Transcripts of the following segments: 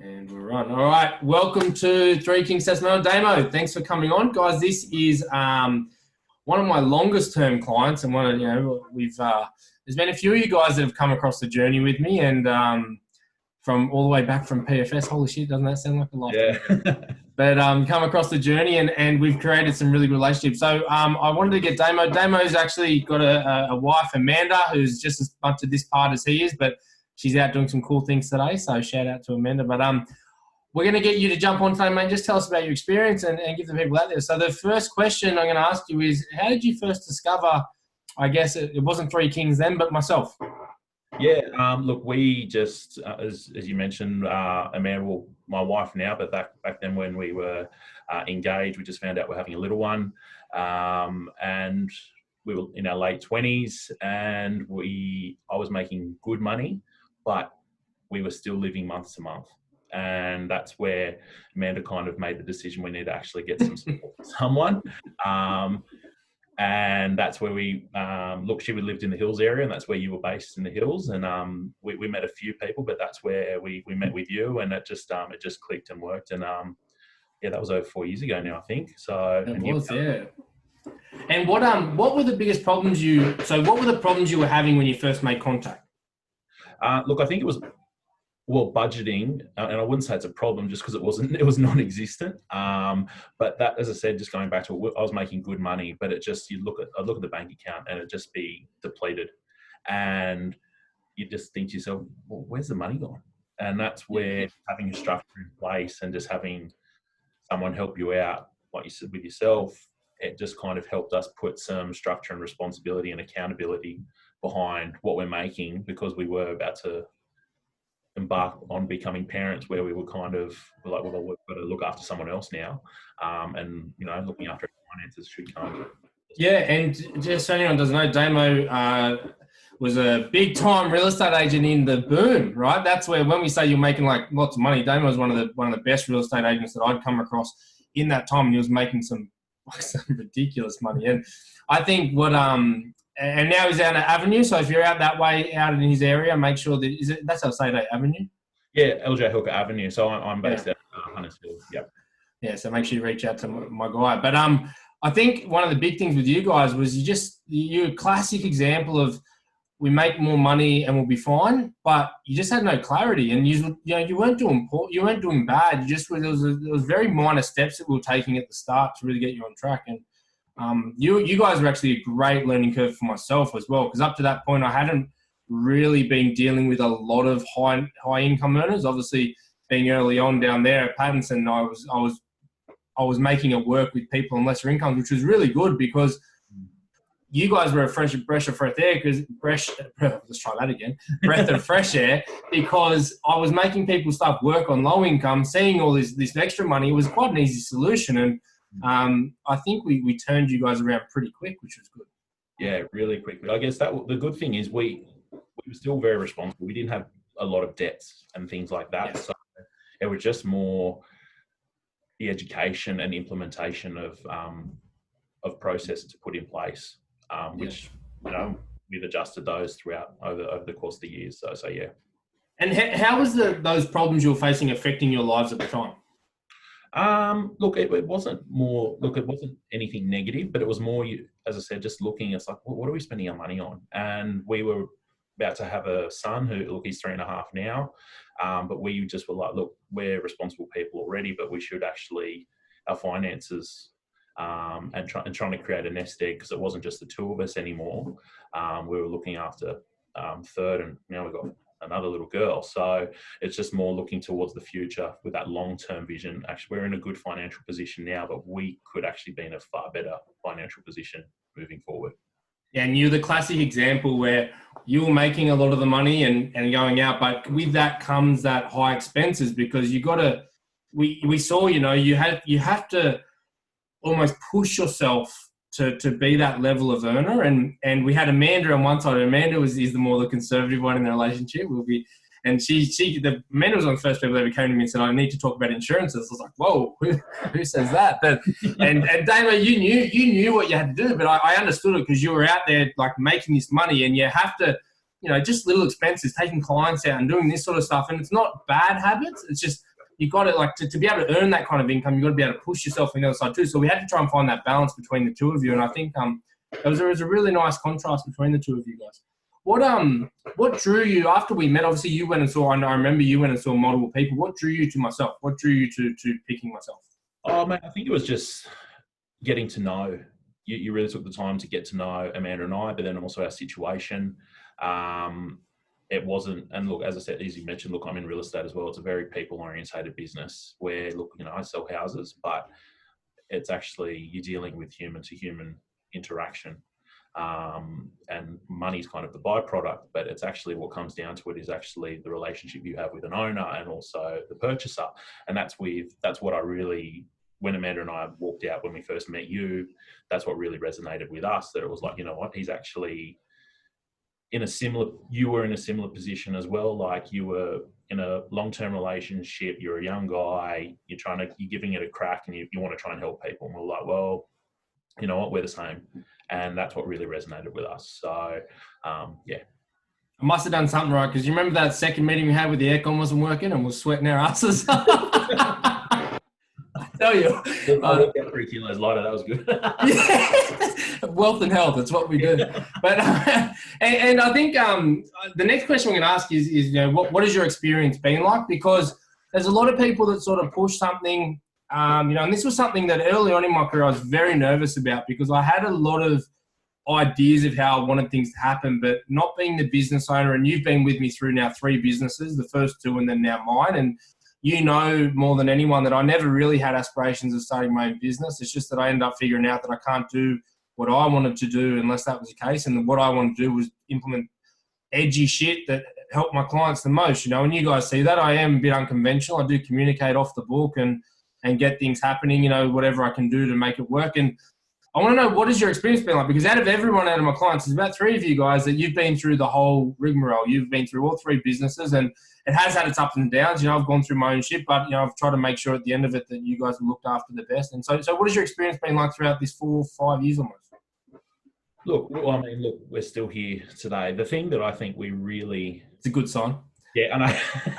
And we're on. All right. Welcome to Three Kings Testimonial. Damo, thanks for coming on. Guys, this is one of my longest term clients, and one of, there's been a few of you guys that have come across the journey with me, and from all the way back from PFS. Holy shit, doesn't that sound like a lifetime? Yeah. But come across the journey, and we've created some really good relationships. So I wanted to get Damo. Damo's actually got a wife, Amanda, who's just as much of this part as he is, but she's out doing some cool things today. So shout out to Amanda. But we're going to get you to jump on today, mate. Just tell us about your experience and give the people out there. So the first question I'm going to ask you is, how did you first discover, I guess it wasn't Three Kings then, but myself? Yeah, look, we just, as you mentioned, Amanda, well, my wife now, but back then when we were engaged, we just found out we're having a little one, and we were in our late 20s, and I was making good money, but we were still living month to month. And that's where Amanda kind of made the decision we need to actually get some support from someone. And that's where we, she lived in the Hills area, and that's where you were based, in the Hills. And we met a few people, but that's where we met with you, and it just clicked and worked. And yeah, that was over 4 years ago now, I think. So it was, yeah. And what were the biggest problems what were the problems you were having when you first made contact? Look, I think it was, budgeting, and I wouldn't say it's a problem just because it was non-existent. But that, as I said, just going back to, I was making good money, but I look at the bank account and it just be depleted, and you just think to yourself, well, where's the money gone? And that's where having a structure in place and just having someone help you out, like you said, with yourself, it just kind of helped us put some structure and responsibility and accountability behind what we're making, because we were about to embark on becoming parents, where we were kind of like, well, we've got to look after someone else now, and looking after our finances should come. Yeah, and just so anyone doesn't know, Damo was a big time real estate agent in the boom, right? That's where, when we say you're making like lots of money, Damo was one of the best real estate agents that I'd come across in that time, and he was making some ridiculous money. And I think and now he's out at Avenue. So if you're out that way, out in his area, make sure that that's how I say that, Avenue. Yeah, LJ Hooker Avenue. So I'm based at Huntersville. Yep. Yeah. So make sure you reach out to my guy. But I think one of the big things with you guys was you're a classic example of, we make more money and we'll be fine, but you just had no clarity, and you weren't doing bad. There was very minor steps that we were taking at the start to really get you on track. And you guys were actually a great learning curve for myself as well, because up to that point I hadn't really been dealing with a lot of high income earners. Obviously, being early on down there at Pattinson, I was making it work with people on lesser incomes, which was really good, because you guys were a breath of fresh air, breath of fresh air, because I was making people start work on low income, seeing all this extra money. It was quite an easy solution, and I think we turned you guys around pretty quick, which was good. Yeah, really quickly. I guess the good thing is we were still very responsible. We didn't have a lot of debts and things like that. Yeah. So it was just more the education and implementation of processes to put in place, which we've adjusted those throughout over the course of the years. So yeah. And how was those problems you were facing affecting your lives at the time? Look, it wasn't anything negative, but it was more, as I said, just looking, it's like, what are we spending our money on? And we were about to have a son he's 3.5 now. But we just were like, look, we're responsible people already, but we should actually, our finances, and trying to create a nest egg, because it wasn't just the two of us anymore. We were looking after third, and now we've got another little girl. So it's just more looking towards the future with that long-term vision. Actually, we're in a good financial position now, but we could actually be in a far better financial position moving forward. Yeah, and you're the classic example where you were making a lot of the money and going out, but with that comes that high expenses, because we saw, you have to almost push yourself to be that level of earner. And we had Amanda on one side. Amanda is the more conservative one in the relationship. Amanda was one of the first people that ever came to me and said, I need to talk about insurances. I was like, whoa, who says that? But, and Damo, you knew what you had to do, but I understood it, because you were out there like making this money, and you have to, just little expenses, taking clients out and doing this sort of stuff. And it's not bad habits. It's just you got to, like, to be able to earn that kind of income, you got to be able to push yourself on the other side too. So we had to try and find that balance between the two of you. And I think there was a really nice contrast between the two of you guys. What drew you after we met? Obviously, you went and saw. I remember you went and saw multiple people. What drew you to myself? What drew you to picking myself? Oh man, I think it was just getting to know. You really took the time to get to know Amanda and I, but then also our situation. It wasn't, and look, as I said, as you mentioned, look, I'm in real estate as well. It's a very people-orientated business where, look, I sell houses, but it's actually you're dealing with human-to-human interaction. And money's kind of the byproduct, but it's actually what comes down to it is actually the relationship you have with an owner and also the purchaser. And that's what I really, when Amanda and I walked out when we first met you, that's what really resonated with us, that it was like, you know what, he's actually you were in a similar position as well. Like you were in a long-term relationship, you're a young guy, you're giving it a crack and you want to try and help people. And we're like, well, you know what, we're the same. And that's what really resonated with us. So, yeah. I must have done something right, because you remember that second meeting we had with the aircon wasn't working and we're sweating our asses. I tell you. I looked at 3 kilos lighter. That was good. Yeah. Wealth and health. That's what we do. But and I think the next question I'm going to ask is what has your experience been like? Because there's a lot of people that sort of push something, and this was something that early on in my career I was very nervous about, because I had a lot of ideas of how I wanted things to happen, but not being the business owner, and you've been with me through now 3 businesses, the first 2 and then now mine, and you know more than anyone that I never really had aspirations of starting my own business. It's just that I ended up figuring out that I can't do what I wanted to do unless that was the case. And what I wanted to do was implement edgy shit that helped my clients the most. And you guys see that. I am a bit unconventional. I do communicate off the book and get things happening, whatever I can do to make it work. And I want to know, what has your experience been like? Because out of my clients, there's about 3 of you guys that you've been through the whole rigmarole. You've been through all 3 businesses, and it has had its ups and downs. I've gone through my own shit, but, I've tried to make sure at the end of it that you guys have looked after the best. And so what has your experience been like throughout this 4 or 5 years almost? Look, we're still here today. The thing that I think we really... It's a good sign. Yeah,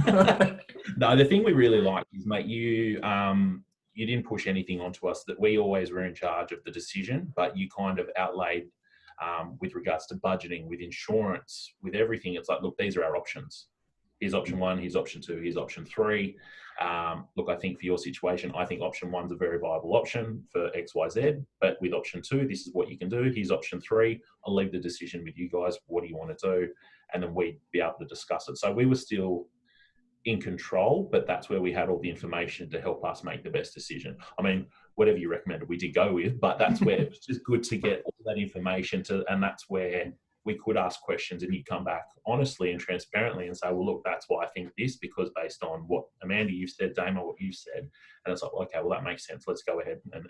and no, the thing we really like is, mate, you didn't push anything onto us, that we always were in charge of the decision, but you kind of outlaid with regards to budgeting, with insurance, with everything. It's like, look, these are our options. Here's option 1, here's option 2, here's option 3. Look, I think for your situation, I think option 1's a very viable option for X, Y, Z, but with option 2, this is what you can do. Here's option 3. I'll leave the decision with you guys. What do you want to do? And then we'd be able to discuss it. So we were still in control, but that's where we had all the information to help us make the best decision. Whatever you recommended, we did go with, but that's where it was just good to get all that information and that's where we could ask questions and you come back honestly and transparently and say, well, look, that's why I think this, because based on what Amanda, you've said, Damo, what you've said. And it's like, okay, well, that makes sense. Let's go ahead and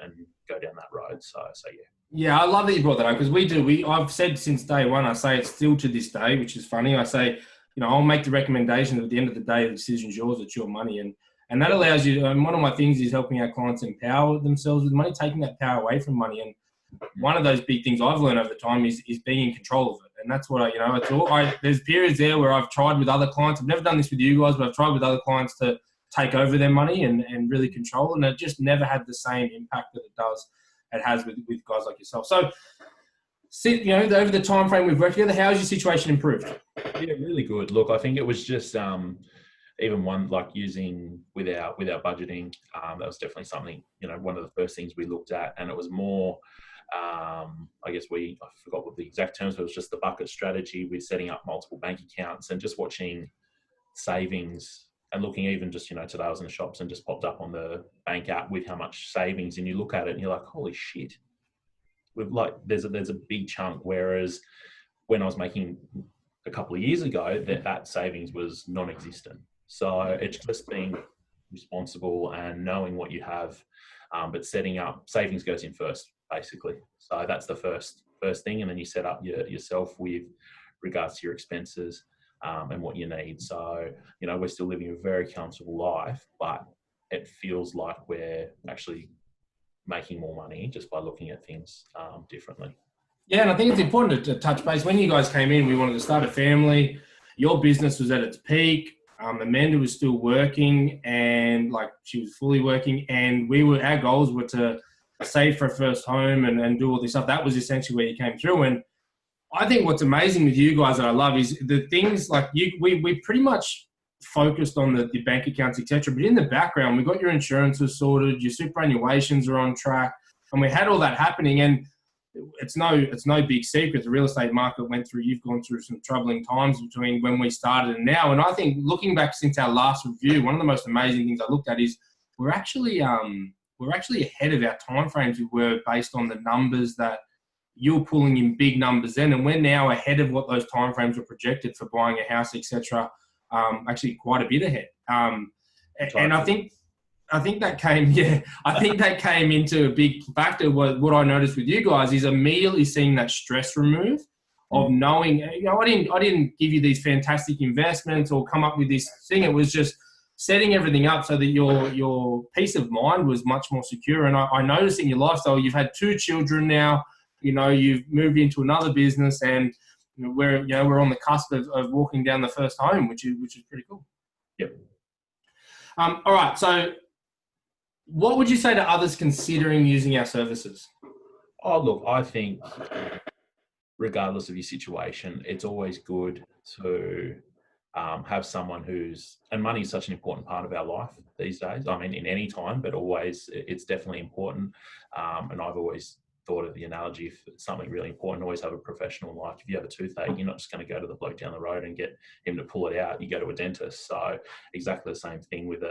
go down that road. So yeah. Yeah, I love that you brought that up, because I've said since day one, I say it still to this day, which is funny. I say, I'll make the recommendation. At the end of the day, the decision's yours. It's your money. And that allows you, and one of my things is helping our clients empower themselves with money, taking that power away from money. And one of those big things I've learned over time is being in control of it. And that's what there's periods there where I've tried with other clients. I've never done this with you guys, but I've tried with other clients to take over their money and really control it. And it just never had the same impact that it has with guys like yourself. So, over the time frame we've worked together, how has your situation improved? Yeah, really good. Look, I think it was just even one, like using with our budgeting, that was definitely something, one of the first things we looked at, and it was more, I forgot what the exact terms, but it was just the bucket strategy with setting up multiple bank accounts and just watching savings and looking, even just, today I was in the shops and just popped up on the bank app with how much savings, and you look at it and you're like, holy shit. There's a big chunk, whereas when I was making a couple of years ago, that savings was non-existent. So it's just being responsible and knowing what you have, but setting up savings goes in first, basically. So that's the first thing, and then you set up yourself with regards to your expenses and what you need. So we're still living a very comfortable life, but it feels like we're actually making more money just by looking at things differently. Yeah, and I think it's important to touch base. When you guys came in, we wanted to start a family. Your business was at its peak. Amanda was still working, and like she was fully working, and our goals were to save for a first home and do all this stuff. That was essentially where you came through. And I think what's amazing with you guys that I love is the things like we pretty much focused on the bank accounts, etc. But in the background, we got your insurances sorted, your superannuations are on track, and we had all that happening. And it's no big secret. The real estate market you've gone through some troubling times between when we started and now. And I think looking back since our last review, one of the most amazing things I looked at is we're actually ahead of our timeframes we were based on the numbers that you're pulling in big numbers then, and we're now ahead of what those timeframes were projected for buying a house, etc. Actually, quite a bit ahead. And I think that came into a big factor. What I noticed with you guys is immediately seeing that stress remove of knowing, I didn't give you these fantastic investments or come up with this thing. It was just setting everything up so that your peace of mind was much more secure. And I noticed in your lifestyle, you've had 2 children now. You've moved into another business, and we're on the cusp of walking down the first home, which is pretty cool. Yep. All right. So, what would you say to others considering using our services? Oh, look, I think regardless of your situation, it's always good to have someone and money is such an important part of our life these days. I mean, in any time, but always, it's definitely important. And I've always thought of the analogy, if it's something really important, always have a professional. Like if you have a toothache, you're not just going to go to the bloke down the road and get him to pull it out. You go to a dentist. So exactly the same thing with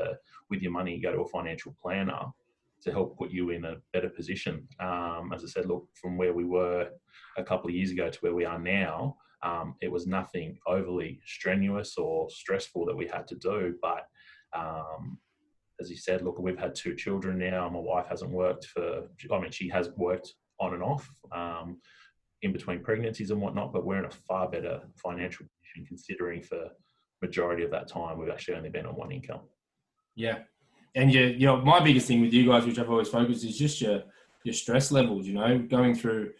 your money. You go to a financial planner to help put you in a better position. As I said, look, from where we were a couple of years ago to where we are now, it was nothing overly strenuous or stressful that we had to do. But as you said, look, we've had 2 children now. My wife hasn't worked she has worked on and off in between pregnancies and whatnot, but we're in a far better financial position considering for majority of that time we've actually only been on one income. Yeah. And my biggest thing with you guys, which I've always focused, is just your stress levels, going through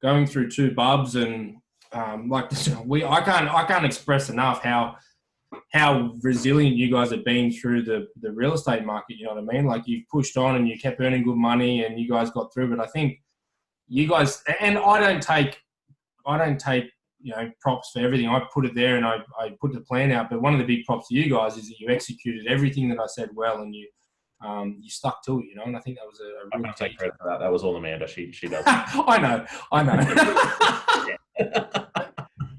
2 bubs and I can't express enough how resilient you guys have been through the real estate market. You know what I mean? Like you've pushed on and you kept earning good money and you guys got through. But I think you guys, and I don't take props for everything. I put it there and I put the plan out. But one of the big props to you guys is that you executed everything that I said well, and you stuck to it. And I think that was a I'm real going to take credit for that. That was all Amanda. She does. I know.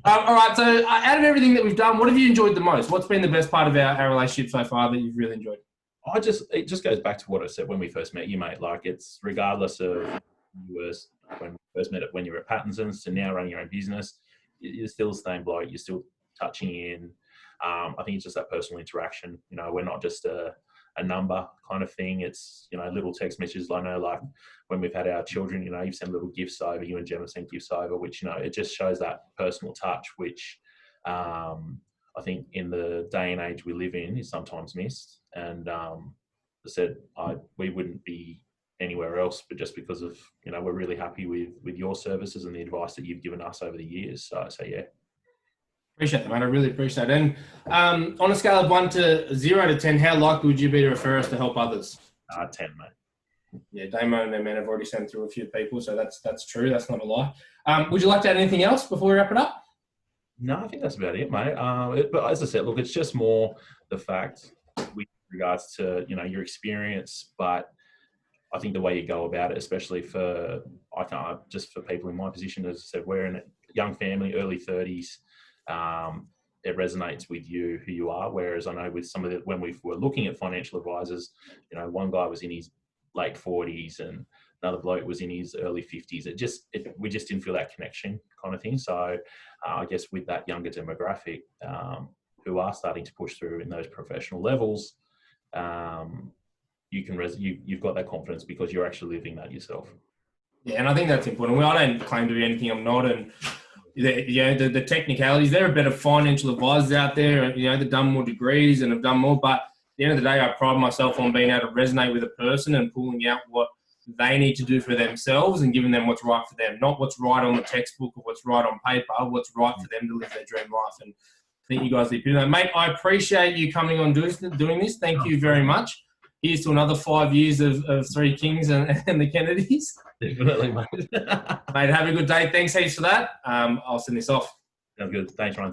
All right, so out of everything that we've done, what have you enjoyed the most? What's been the best part of our relationship so far that you've really enjoyed? It just goes back to what I said when we first met you, mate. Like it's regardless of when we first met, when you were at Pattinson's to now running your own business, you're still the same bloke. You're still touching in. I think it's just that personal interaction. We're not just a number kind of thing. It's, little text messages. I know, like when we've had our children, you've sent little gifts over, you and Jem have sent gifts over, which, it just shows that personal touch, which I think in the day and age we live in is sometimes missed. And I said, we wouldn't be anywhere else, but just because of, we're really happy with your services and the advice that you've given us over the years. So yeah. Appreciate that, mate. I really appreciate it. And on a scale of 1 to 0 to 10, how likely would you be to refer us to help others? 10, mate. Yeah, Damo and their men have already sent through a few people, so that's true. That's not a lie. Would you like to add anything else before we wrap it up? No, I think that's about it, mate. But as I said, look, it's just more the fact with regards to, your experience, but I think the way you go about it, especially for people in my position, as I said, we're in a young family, early 30s. It resonates with you, who you are. Whereas I know with some of when we were looking at financial advisors, one guy was in his late 40s and another bloke was in his early 50s. We just didn't feel that connection kind of thing. So I guess with that younger demographic who are starting to push through in those professional levels, you've got that confidence because you're actually living that yourself. Yeah, and I think that's important. I don't claim to be anything I'm not, and the technicalities. There are better financial advisors out there, they've done more degrees and have done more. But at the end of the day, I pride myself on being able to resonate with a person and pulling out what they need to do for themselves and giving them what's right for them, not what's right on the textbook or what's right on paper, what's right for them to live their dream life. And think you guys did. Mate, I appreciate you coming on doing this. Thank you very much. Here's to another 5 years of Three Kings and the Kennedys. Definitely, mate. Mate, have a good day. Thanks heaps for that. I'll send this off. Sounds good. Thanks, Ryan.